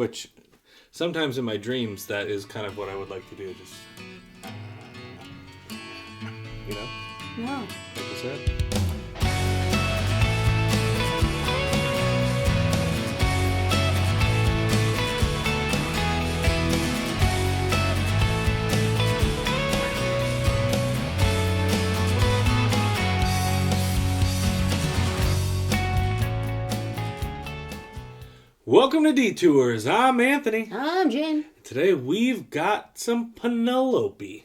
which sometimes in my dreams, that is kind of what I would like to do. Just, you know? No. Like I said. Welcome to Detours. I'm Anthony. I'm Jen. Today we've got some Penelope.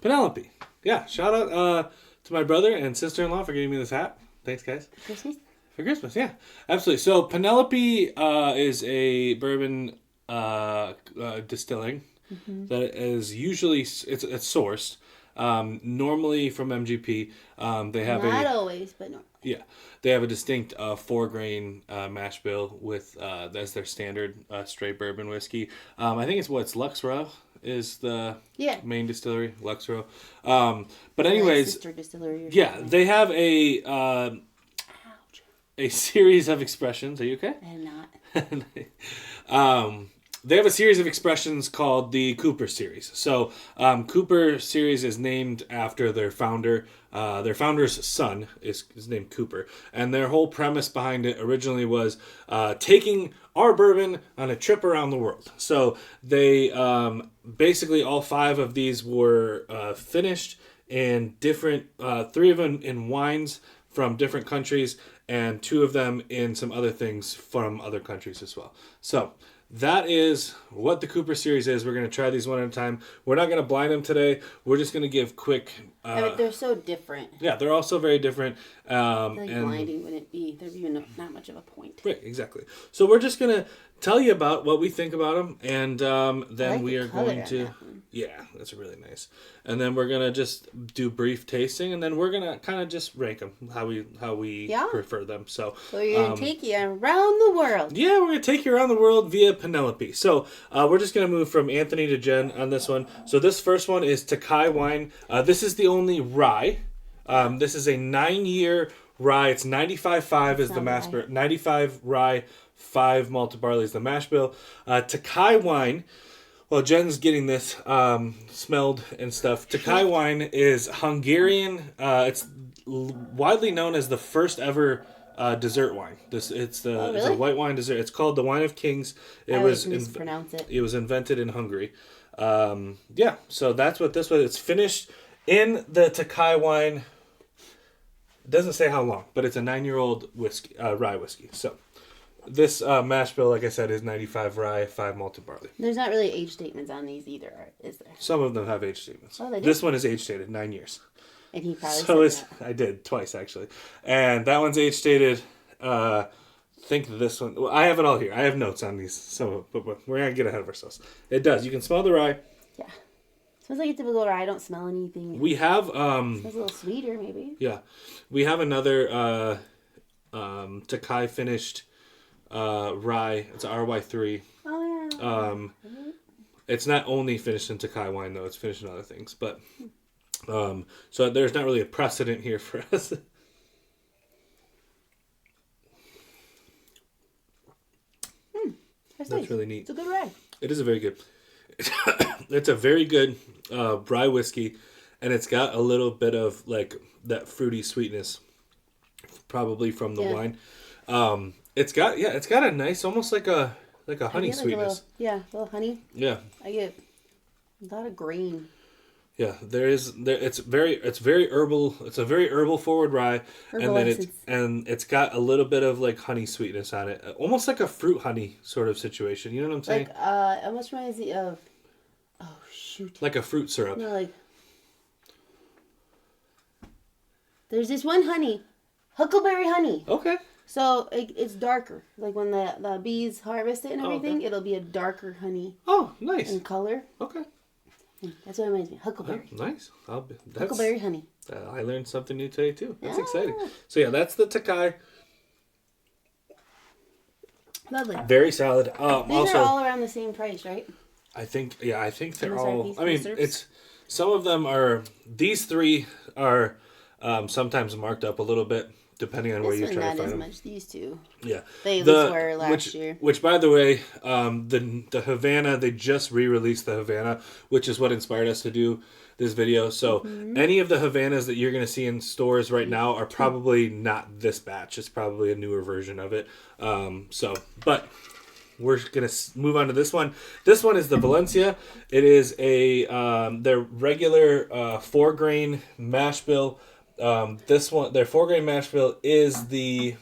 Penelope. Yeah, shout out to my brother and sister-in-law for getting me this hat. Thanks, guys. Christmas? For Christmas, yeah. Absolutely. So Penelope is a bourbon distilling that is usually, it's sourced. Normally from MGP. They have Not always, but no. Yeah, they have a distinct 4-grain mash bill with as their standard straight bourbon whiskey. I think it's Lux Row is the main distillery, Lux Row. But anyways, sister distillery. Yeah, they have a series of expressions. Are you okay? I'm not. They have a series of expressions called the Cooper series. So, Cooper series is named after their founder. Their founder's son is named Cooper. And their whole premise behind it originally was taking our bourbon on a trip around the world. So, they basically all 5 of these were finished in different, 3 of them in wines from different countries, and 2 of them in some other things from other countries as well. So, that is what the Cooper series is. We're going to try these one at a time. We're not going to blind them today. We're just going to give quick... they're so different. Yeah, they're all so very different. And blinding wouldn't be... There'd be not much of a point. Right, exactly. So we're just going to tell you about what we think about them, and then we are going to... Yeah, that's really nice. And then we're going to just do brief tasting, and then we're going to kind of just rank them, how we prefer them. So we're going to take you around the world. Yeah, we're going to take you around the world via Penelope. So we're just going to move from Anthony to Jen on this one. So this first one is Takai wine. This is the only rye. This is a 9-year rye. It's 95.5 is the mash bill. 95 rye, 5 malted barley is the mash bill. Takai wine. Well, Jen's getting this smelled and stuff. Takai wine is Hungarian. It's widely known as the first ever dessert wine. It's a white wine dessert. It's called the Wine of Kings. I always mispronounce it. It was invented in Hungary. So that's what this was. It's finished in the Takai wine. It doesn't say how long, but it's a 9-year-old whiskey, rye whiskey. So. This mash bill, like I said, is 95 rye, 5 malted barley. There's not really age statements on these either, is there? Some of them have age statements. Oh, they do? This one is age stated, 9 years. And he probably said that. I did, twice actually. And that one's age stated, think this one, well, I have it all here. I have notes on these, so but we're going to get ahead of ourselves. It does. You can smell the rye. Yeah. Smells like a typical rye. I don't smell anything. We have... smells a little sweeter, maybe. Yeah. We have another Takai finished... rye. It's RY3. Oh yeah. It's not only finished in Takai wine though; it's finished in other things. But so there's not really a precedent here for us. That's nice. Really neat. It's a good rye. It is a very good. It's a very good rye whiskey, and it's got a little bit of like that fruity sweetness, probably from the wine. It's got a nice, almost like a honey sweetness. A little honey. Yeah. I get a lot of green. Yeah, it's very herbal. It's a very herbal forward rye, and it's got a little bit of like honey sweetness on it, almost like a fruit honey sort of situation. You know what I'm saying? Like almost reminds me of, like a fruit syrup. No, like there's this one honey, huckleberry honey. Okay. So it's darker. Like when the bees harvest it and everything, it'll be a darker honey. Oh, nice. In color. Okay. That's what it reminds me. Huckleberry. Oh, nice. Huckleberry honey. I learned something new today too. That's exciting. So yeah, that's the Takai. Lovely. Very solid. These are all around the same price, right? I think they're all. I mean, it's some of them are. These 3 are sometimes marked up a little bit. depending on where This you one try to not find as them. much. These two. Yeah. They at least were last year. Which, by the way, the Havana, they just re-released the Havana, which is what inspired us to do this video. So any of the Havanas that you're going to see in stores right now are probably not this batch. It's probably a newer version of it. But we're going to move on to this one. This one is the Valencia. It is their regular 4-grain mash bill. This one, their 4-grain mash bill is the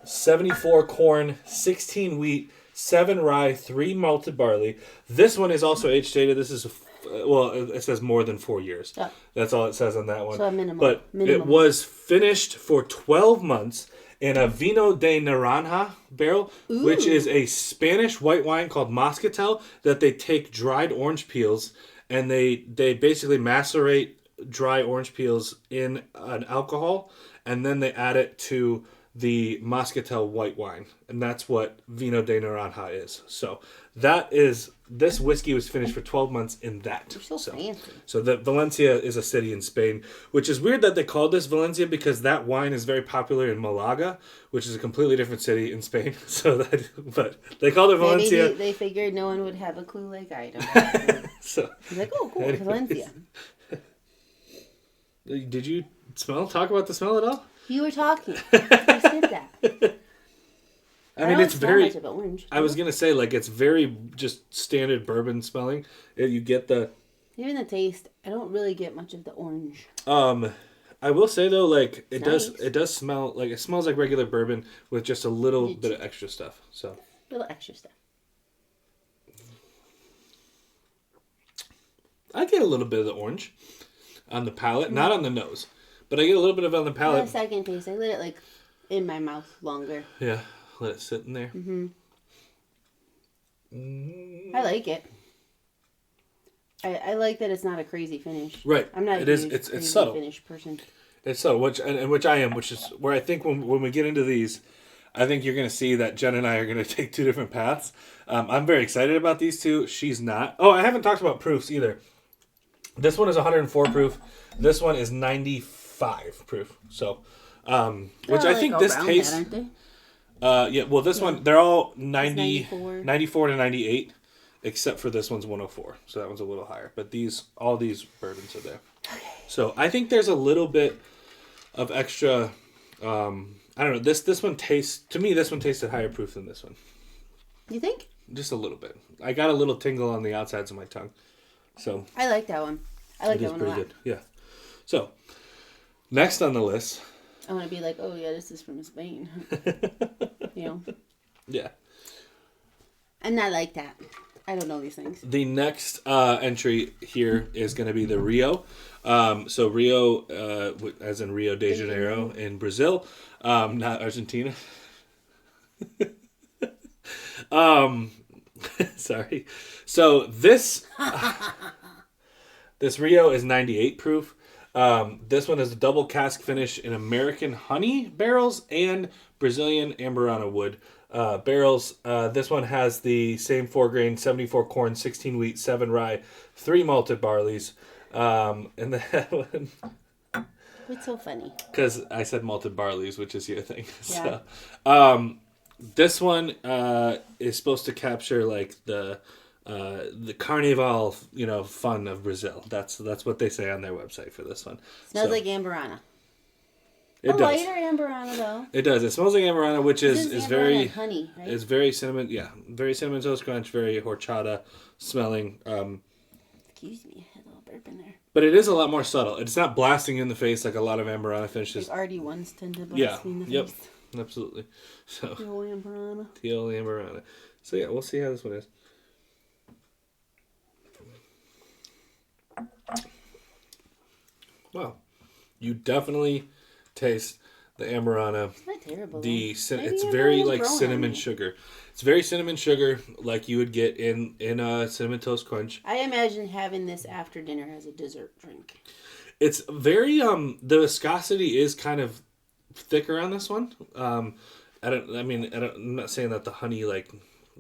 74 corn, 16 wheat, 7 rye, 3 malted barley. This one is also age stated. This is it says more than 4 years. Yeah. That's all it says on that one. So a minimum. But it was finished for 12 months in a Vino de Naranja barrel, which is a Spanish white wine called Moscatel that they take dried orange peels and they basically macerate dry orange peels in an alcohol, and then they add it to the Moscatel white wine, and that's what Vino de Naranja is. So this whiskey was finished for 12 months in that. You're so fancy. So the Valencia is a city in Spain, which is weird that they called this Valencia because that wine is very popular in Malaga, which is a completely different city in Spain. But they called it Valencia. Maybe they figured no one would have a clue like I don't. So like, oh, cool, anyways. Valencia. Did you talk about the smell at all? You were talking. I said that. I mean, it's very. Much of orange. I was gonna say, like, it's very just standard bourbon smelling. You get the. Even the taste, I don't really get much of the orange. I will say though, like it nice. does smell like it smells like regular bourbon with just a little bit of extra stuff. So. Little extra stuff. I get a little bit of the orange on the palate, not on the nose, but I get a little bit of it on the palate. The second taste, I let it in my mouth longer. Yeah, let it sit in there. I like it. I like that it's not a crazy finish. Right. I'm not It's subtle. Finish person. It's subtle, which I am, which is where I think when we get into these, I think you're going to see that Jen and I are going to take two different paths. I'm very excited about these two. She's not. Oh, I haven't talked about proofs either. This one is 104 proof. This one is 95 proof. So, which I think this tastes. Aren't they? Yeah. Well, this one they're all 94 to 98, except for this one's 104. So that one's a little higher. But all these bourbons are there. Okay. So I think there's a little bit of extra. I don't know. This one tastes to me. This one tasted higher proof than this one. You think? Just a little bit. I got a little tingle on the outsides of my tongue. So I like that one. I like that one a lot. Good. Yeah. So next on the list. I want to be like, oh yeah, this is from Spain. You know. Yeah. I'm not like that. I don't know these things. The next entry here is going to be the Rio. So Rio, as in Rio de Janeiro in Brazil, not Argentina. Sorry. So this Rio is 98 proof. This one is a double cask finish in American honey barrels and Brazilian Amburana wood barrels. This one has the same 4-grain, 74 corn, 16 wheat, 7 rye, 3 malted barleys. And that one... What's so funny? Because I said malted barleys, which is your thing. Yeah. So, this one is supposed to capture like the carnival, fun of Brazil. That's what they say on their website for this one. Smells like Amburana. It does. Lighter Amburana though. It does. It smells like Amburana, which is very honey, right? It's very cinnamon. Yeah, very cinnamon toast crunch. Very horchata smelling. Excuse me, I had a little burp in there. But it is a lot more subtle. It's not blasting you in the face like a lot of Amburana finishes. Like already ones tend to blast me in the face. Absolutely. So The old Amburana. The old Amburana. So yeah, we'll see how this one is. Wow, you definitely taste the Amburana. It's not terrible. It's very like cinnamon sugar. It's very cinnamon sugar, like you would get in a cinnamon toast crunch. I imagine having this after dinner as a dessert drink. It's very the viscosity is kind of thicker on this one. I'm not saying that the honey like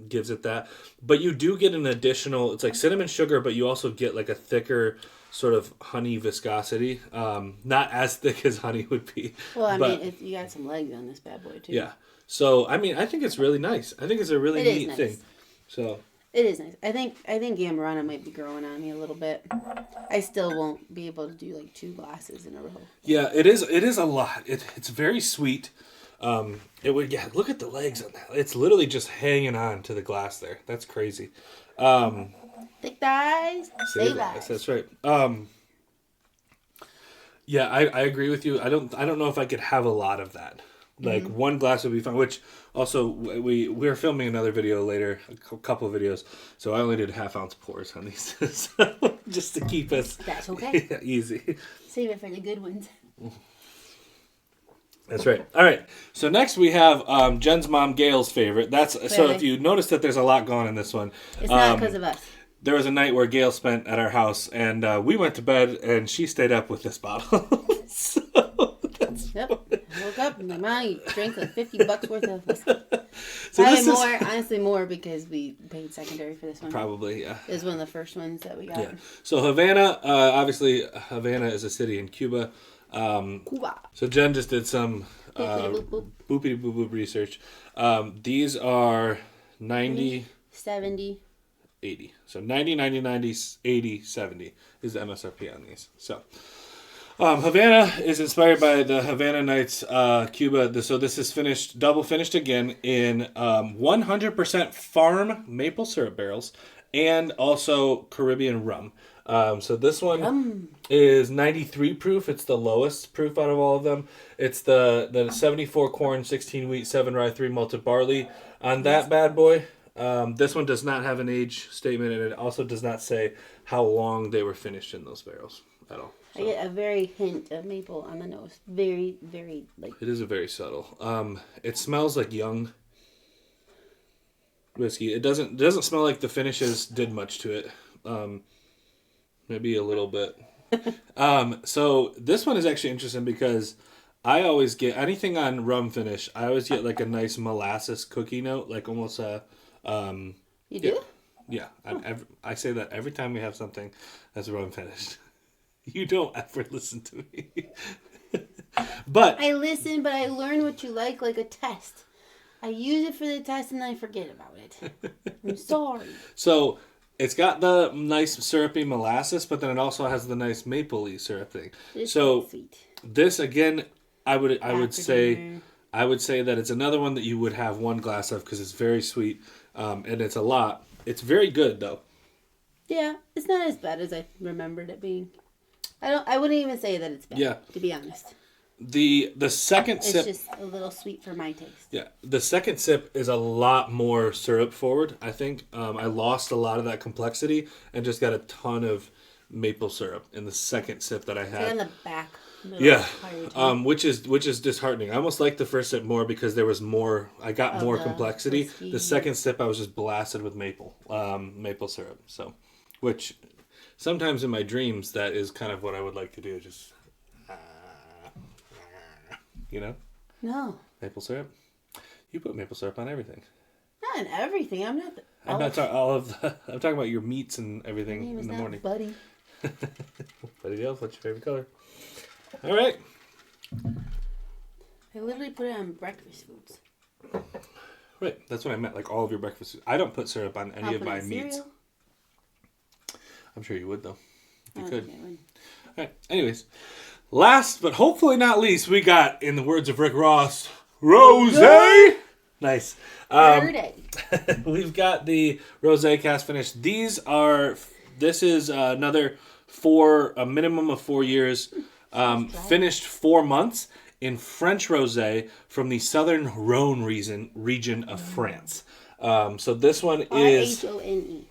gives it that, but you do get an additional. It's like cinnamon sugar, but you also get like a thicker sort of honey viscosity. Not as thick as honey would be. Well, I but, mean, you got some legs on this bad boy too. Yeah. So I mean, I think it's really nice. I think it's a really neat thing. So. It is nice. I think Amarana might be growing on me a little bit. I still won't be able to do like 2 glasses in a row. Yeah, it is. It is a lot. It's very sweet. It would. Yeah, look at the legs on that. It's literally just hanging on to the glass there. That's crazy. Thick thighs, save lives. That's right. Yeah, I agree with you. I don't know if I could have a lot of that. Like 1 glass would be fine. Which also we're filming another video later, a couple of videos. So I only did 1/2 ounce pours on these, so, just to keep us. That's okay. Easy. Save it for the good ones. That's right. All right. So next we have Jen's mom Gail's favorite. So if you notice that there's a lot going on in this one. It's not because of us. There was a night where Gail spent at our house, and we went to bed, and she stayed up with this bottle. So that's yep. I woke up and my mom drank like $50 worth of this. So probably more, honestly more because we paid secondary for this one. Probably, yeah. It was one of the first ones that we got. Yeah. So Havana, obviously Havana is a city in Cuba. Cuba. So Jen just did some boopity boop boop research. These are 90... 70... 80. So 90, 90, 90, 80, 70 is the MSRP on these. So Havana is inspired by the Havana Nights, Cuba. So this is double finished again in 100% farm maple syrup barrels and also Caribbean rum. So this one is 93 proof. It's the lowest proof out of all of them. It's the 74 corn, 16 wheat, 7 rye, 3 malted barley on that bad boy. This one does not have an age statement, and it also does not say how long they were finished in those barrels at all. So. I get a very hint of maple on the nose. Very, very like. It is a very subtle. It smells like young whiskey. It doesn't smell like the finishes did much to it. Maybe a little bit. So this one is actually interesting because I always get anything on rum finish. I always get like a nice molasses cookie note, like almost a. You do? Yeah. I say that every time we have something that's rum finished. You don't ever listen to me. But I listen, but I learn what you like a test. I use it for the test and then I forget about it. I'm sorry. So it's got the nice syrupy molasses, but then it also has the nice maple-y syrup thing. It's so sweet. This again, I would say that it's another one that you would have 1 glass of because it's very sweet, and it's a lot. It's very good though. Yeah, it's not as bad as I remembered it being. I wouldn't even say that it's bad. Yeah. To be honest. The second sip. It's just a little sweet for my taste. Yeah, the second sip is a lot more syrup forward. I think I lost a lot of that complexity and just got a ton of maple syrup in the second sip that I had. It's on the back. Yeah, which is disheartening. I almost liked the first sip more because there was more. I got more complexity. Whiskey. The second sip, I was just blasted with maple syrup. So, which sometimes in my dreams, that is kind of what I would like to do. Just, you know. No. Maple syrup. You put maple syrup on everything. Not on everything. I'm not. I'm talking about your meats and everything in the morning. Buddy. Buddy else, what's your favorite color? All right. I literally put it on breakfast foods. Right, that's what I meant. Like all of your breakfast foods. I don't put syrup on any of my meats. Cereal? I'm sure you would though. If you could. All right. Anyways, last but hopefully not least, we got, in the words of Rick Ross, Rosé. Nice. We've got the Rosé cast finish. This is another a minimum of 4 years. Finished 4 months in French rosé from the southern Rhone region of France. So this one is Rhone.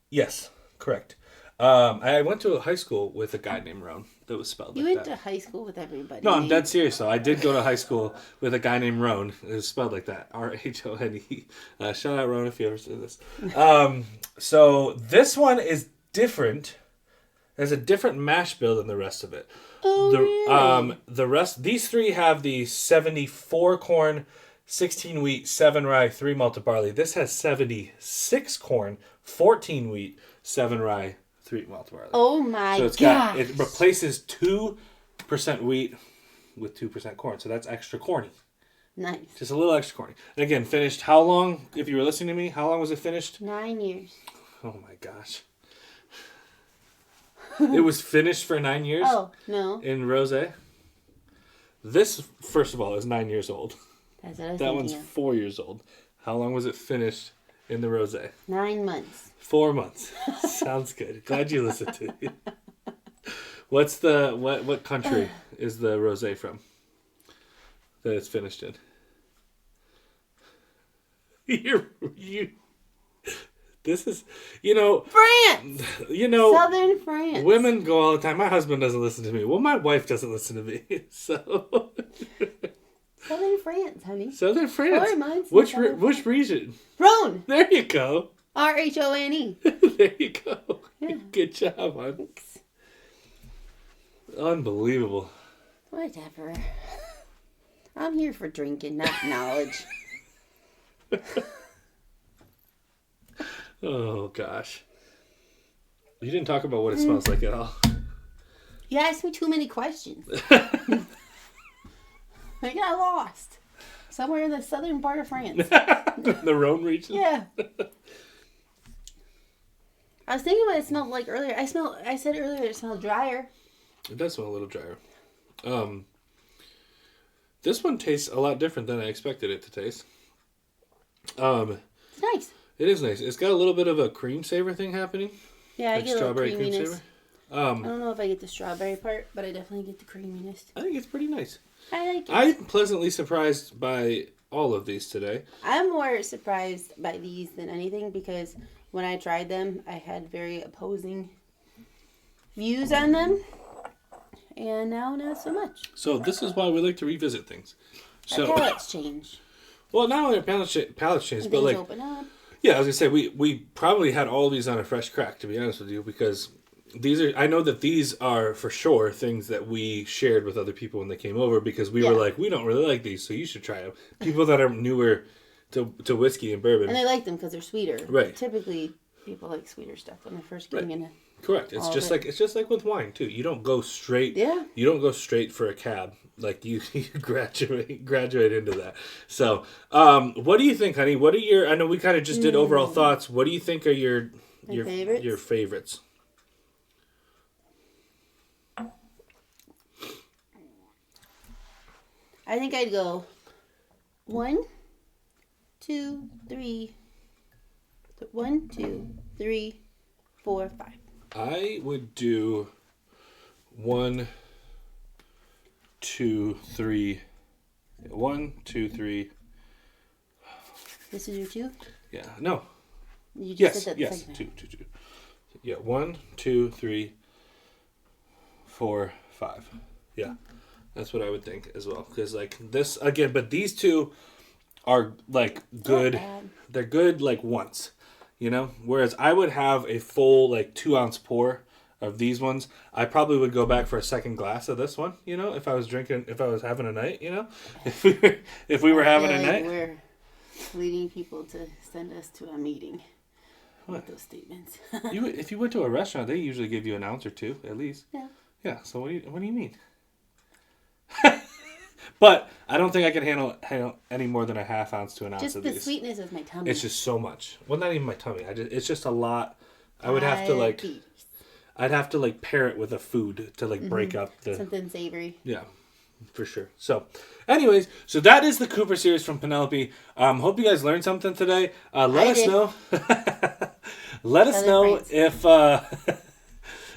Yes, correct. I went to a high school with a guy named Rhone that was spelled like that. You went to high school with everybody. No, I'm dead serious though. I did go to high school with a guy named Rhone. It was spelled like that. Rhone. Shout out Rhone if you ever see this. So this one is different. There's a different mash bill than the rest of it. Oh, really? The rest, these 3 have the 74 corn, 16 wheat, 7 rye, 3 malted barley. This has 76 corn, 14 wheat, 7 rye, 3 malt barley. Oh my So it replaces 2% wheat with 2% corn. So that's extra corny. Nice. Just a little extra corny. And again, finished how long? If you were listening to me, how long was it finished? 9 years. Oh my gosh. It was finished for 9 years? Oh, no. In rosé. This, first of all, is 9 years old. That's what I was That thinking one's of. 4 years old. How long was it finished in the rosé? 9 months. 4 months. Sounds good. Glad you listened to me. What's what country is the rosé from that it's finished in? This is, France! Southern France. Women go all the time. My husband doesn't listen to me. Well, my wife doesn't listen to me. So. Southern France, honey. Southern France. 4 months. Which region? Rhone. There you go. R-H-O-N-E. There you go. Yeah. Good job, hon. Thanks. Unbelievable. Whatever. I'm here for drinking, not knowledge. Oh, gosh. You didn't talk about what it smells like at all. You asked me too many questions. I got lost. Somewhere in the southern part of France. The Rhone region? Yeah. I was thinking what it smelled like earlier. I said earlier it smelled drier. It does smell a little drier. This one tastes a lot different than I expected it to taste. It's nice. It is nice. It's got a little bit of a cream savor thing happening. Yeah, I like get a little strawberry creaminess. cream savor. I don't know if I get the strawberry part, but I definitely get the creaminess. I think it's pretty nice. I like it. I'm pleasantly surprised by all of these today. I'm more surprised by these than anything because when I tried them, I had very opposing views on them. And now not so much. So this is why we like to revisit things. Our palates change. Well, not only our palates change, but Things like, open up. yeah, I was gonna say we probably had all of these on a fresh crack, to be honest with you, because I know that these are for sure things that we shared with other people when they came over because we were like, we don't really like these, so you should try them. People that are newer to whiskey and bourbon, And they like them because they're sweeter. Right. Typically, people like sweeter stuff when they're first getting into. Correct. It's just like with wine too. You don't go straight. Yeah. You don't go straight for a cab. Like you graduate into that. So, what do you think, honey? What are your? I know we kind of just did overall thoughts. What do you think are your favorites? Your favorites? I think I'd go 1, 2, 3. 1, 2, 3, 4, 5. I would do 1, 2, 3. 1, 2, 3. This is your 2? Yeah. No. You just said that Yes. second 2. Yeah. 1, 2, 3, 4, 5. Yeah. That's what I would think as well. Because like this again, but these two are like good. They're good like once. Whereas I would have a full like 2-ounce pour of these ones. I probably would go back for a second glass of this one. If I was having a night. If we were having a night. We're leading people to send us to a meeting with those statements. If you went to a restaurant, they usually give you an ounce or two at least. Yeah. Yeah. So what do you mean? But I don't think I can handle any more than a half ounce to an ounce just of the these. sweetness of my tummy. It's just so much. Well, not even my tummy. It's just a lot. I would have to like. I'd have to like pair it with a food to like break up the something savory. Yeah, for sure. So, anyways, that is the Cooper series from Penelope. Hope you guys learned something today. Let us know. Let us know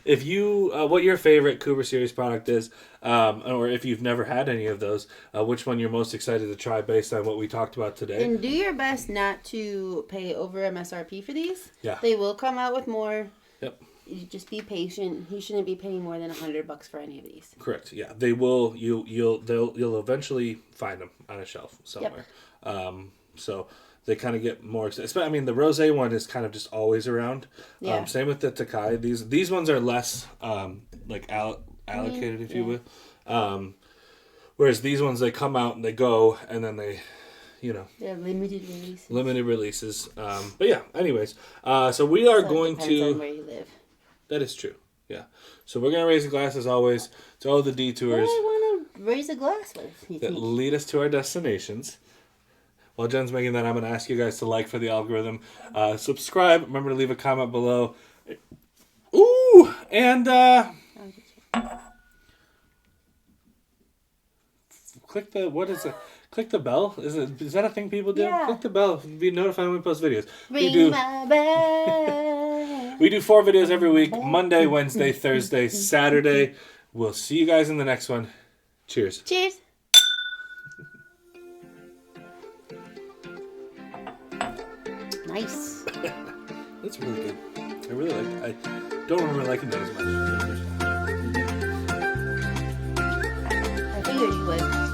if you what your favorite Cooper series product is, or if you've never had any of those, which one you're most excited to try based on what we talked about today. And do your best not to pay over MSRP for these. Yeah, they will come out with more. Yep. You just be patient. You shouldn't be paying more than $100 for any of these. Correct. Yeah, they will. You'll eventually find them on a shelf somewhere. Yep. So they kind of get more expensive. I mean, the rosé one is kind of just always around. Yeah. Same with the Takai. These ones are less allocated, if you will. Whereas these ones, they come out and they go, and then they. They're limited releases. Limited releases. But yeah, anyways. So we are going to. Depends on where you live. That is true. Yeah. So we're going to raise a glass, as always, to all the What detours do I want to raise a glass with? You that think? lead us to our destinations. While Jen's making that, I'm going to ask you guys to like for the algorithm. Subscribe. Remember to leave a comment below. Ooh! And click the, what is it? Click the bell. Is that a thing people do? Yeah. Click the bell. Be notified when we post videos. Ring my bell. We do 4 videos every week. Monday, Wednesday, Thursday, Saturday. We'll see you guys in the next one. Cheers. Cheers. Nice. That's really good. I really like it. I don't remember liking that as much. I figured you would.